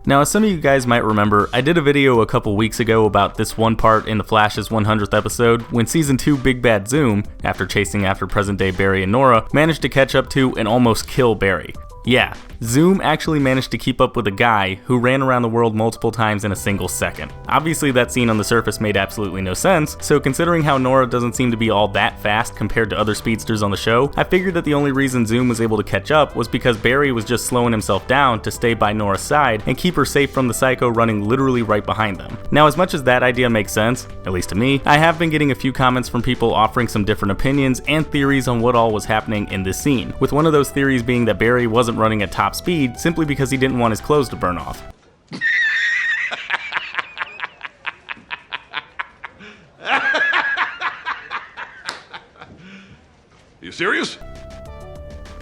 Now, as some of you guys might remember, I did a video a couple weeks ago about this one part in The Flash's 100th episode when Season 2 Big Bad Zoom, after chasing after present-day Barry and Nora, managed to catch up to and almost kill Barry. Yeah, Zoom actually managed to keep up with a guy who ran around the world multiple times in a single second. Obviously that scene on the surface made absolutely no sense, so considering how Nora doesn't seem to be all that fast compared to other speedsters on the show, I figured that the only reason Zoom was able to catch up was because Barry was just slowing himself down to stay by Nora's side and keep her safe from the Psycho running literally right behind them. Now, as much as that idea makes sense, at least to me, I have been getting a few comments from people offering some different opinions and theories on what all was happening in this scene, with one of those theories being that Barry wasn't running at top speed simply because he didn't want his clothes to burn off. You serious?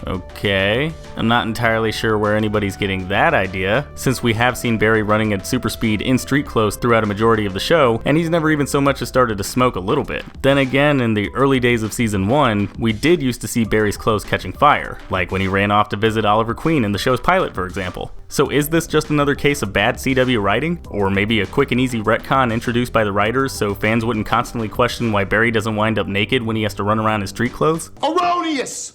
Okay, I'm not entirely sure where anybody's getting that idea, since we have seen Barry running at super speed in street clothes throughout a majority of the show, and he's never even so much as started to smoke a little bit. Then again, in the early days of Season 1, we did used to see Barry's clothes catching fire, like when he ran off to visit Oliver Queen in the show's pilot, for example. So is this just another case of bad CW writing? Or maybe a quick and easy retcon introduced by the writers so fans wouldn't constantly question why Barry doesn't wind up naked when he has to run around in street clothes? Erroneous!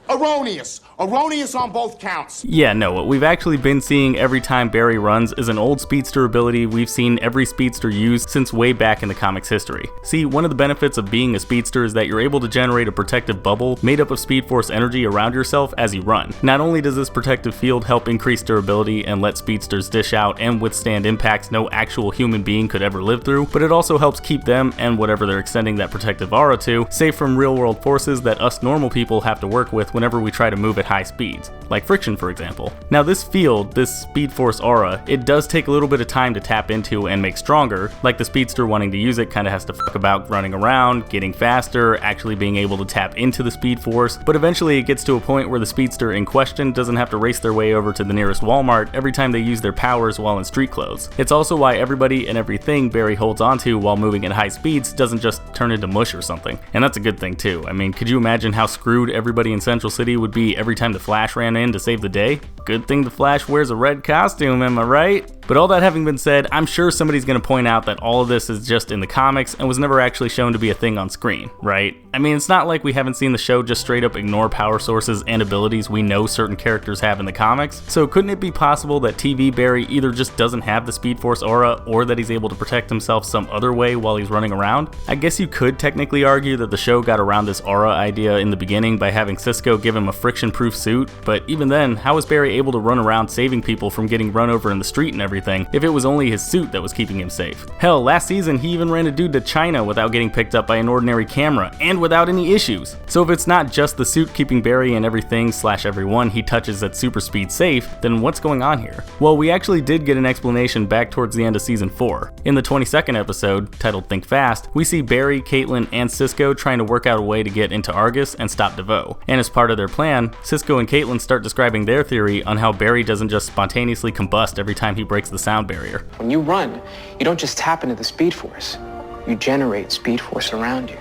Erroneous! Erroneous on both counts! Yeah, no, what we've actually been seeing every time Barry runs is an old speedster ability we've seen every speedster use since way back in the comics history. See, one of the benefits of being a speedster is that you're able to generate a protective bubble made up of Speed Force energy around yourself as you run. Not only does this protective field help increase durability and let speedsters dish out and withstand impacts no actual human being could ever live through, but it also helps keep them, and whatever they're extending that protective aura to, safe from real-world forces that us normal people have to work with whenever we try to move at high speeds, like friction for example. Now this field, this Speed Force aura, it does take a little bit of time to tap into and make stronger, like the speedster wanting to use it kinda has to fuck about running around, getting faster, actually being able to tap into the Speed Force, but eventually it gets to a point where the speedster in question doesn't have to race their way over to the nearest Walmart every time they use their powers while in street clothes. It's also why everybody and everything Barry holds onto while moving at high speeds doesn't just turn into mush or something, and that's a good thing too. I mean, could you imagine how screwed everybody in Central City would be every time the Flash ran in to save the day? Good thing the Flash wears a red costume, am I right? But all that having been said, I'm sure somebody's gonna point out that all of this is just in the comics and was never actually shown to be a thing on screen, right? I mean, it's not like we haven't seen the show just straight up ignore power sources and abilities we know certain characters have in the comics, so couldn't it be possible that TV Barry either just doesn't have the Speed Force aura or that he's able to protect himself some other way while he's running around? I guess you could technically argue that the show got around this aura idea in the beginning by having Cisco give him a friction-proof suit, but even then, how was Barry able to run around saving people from getting run over in the street and everything if it was only his suit that was keeping him safe? Hell, last season he even ran a dude to China without getting picked up by an ordinary camera, and without any issues. So if it's not just the suit keeping Barry and everything / everyone he touches at super speed safe, then what's going on here? Well, we actually did get an explanation back towards the end of Season 4. In the 22nd episode, titled Think Fast, we see Barry, Caitlin, and Cisco trying to work out a way to get into Argus and stop DeVoe. And as part of their plan, Cisco and Caitlin start describing their theory on how Barry doesn't just spontaneously combust every time he breaks the sound barrier. When you run, you don't just tap into the Speed Force. You generate Speed Force around you.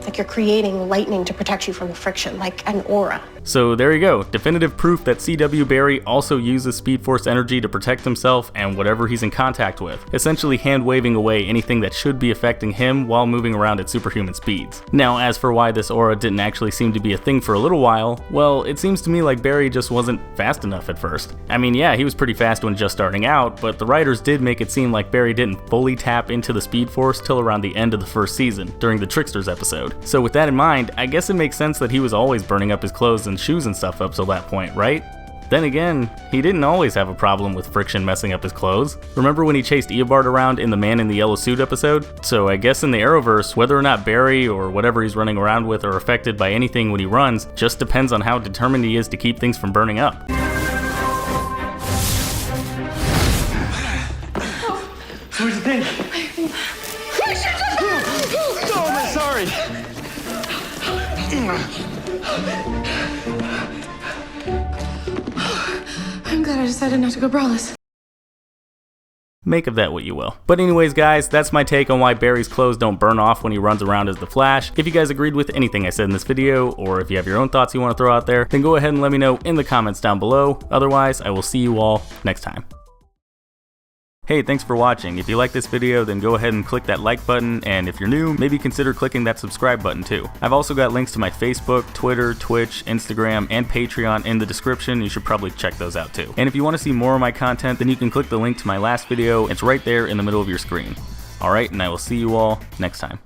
Like you're creating lightning to protect you from the friction, like an aura. So there you go, definitive proof that CW Barry also uses Speed Force energy to protect himself and whatever he's in contact with, essentially hand-waving away anything that should be affecting him while moving around at superhuman speeds. Now, as for why this aura didn't actually seem to be a thing for a little while, well, it seems to me like Barry just wasn't fast enough at first. I mean, yeah, he was pretty fast when just starting out, but the writers did make it seem like Barry didn't fully tap into the Speed Force till around the end of the first season, during the Tricksters episode. So with that in mind, I guess it makes sense that he was always burning up his clothes and shoes and stuff up till that point, right? Then again, he didn't always have a problem with friction messing up his clothes. Remember when he chased Eobard around in the Man in the Yellow Suit episode? So I guess in the Arrowverse, whether or not Barry or whatever he's running around with are affected by anything when he runs just depends on how determined he is to keep things from burning up. So what do you think? Oh, I'm sorry. I'm glad I decided not to go braless. Make of that what you will. But anyways guys, that's my take on why Barry's clothes don't burn off when he runs around as the Flash. If you guys agreed with anything I said in this video, or if you have your own thoughts you want to throw out there, then go ahead and let me know in the comments down below. Otherwise, I will see you all next time. Hey, thanks for watching. If you like this video, then go ahead and click that like button, and if you're new, maybe consider clicking that subscribe button too. I've also got links to my Facebook, Twitter, Twitch, Instagram, and Patreon in the description. You should probably check those out too. And if you want to see more of my content, then you can click the link to my last video. It's right there in the middle of your screen. Alright, and I will see you all next time.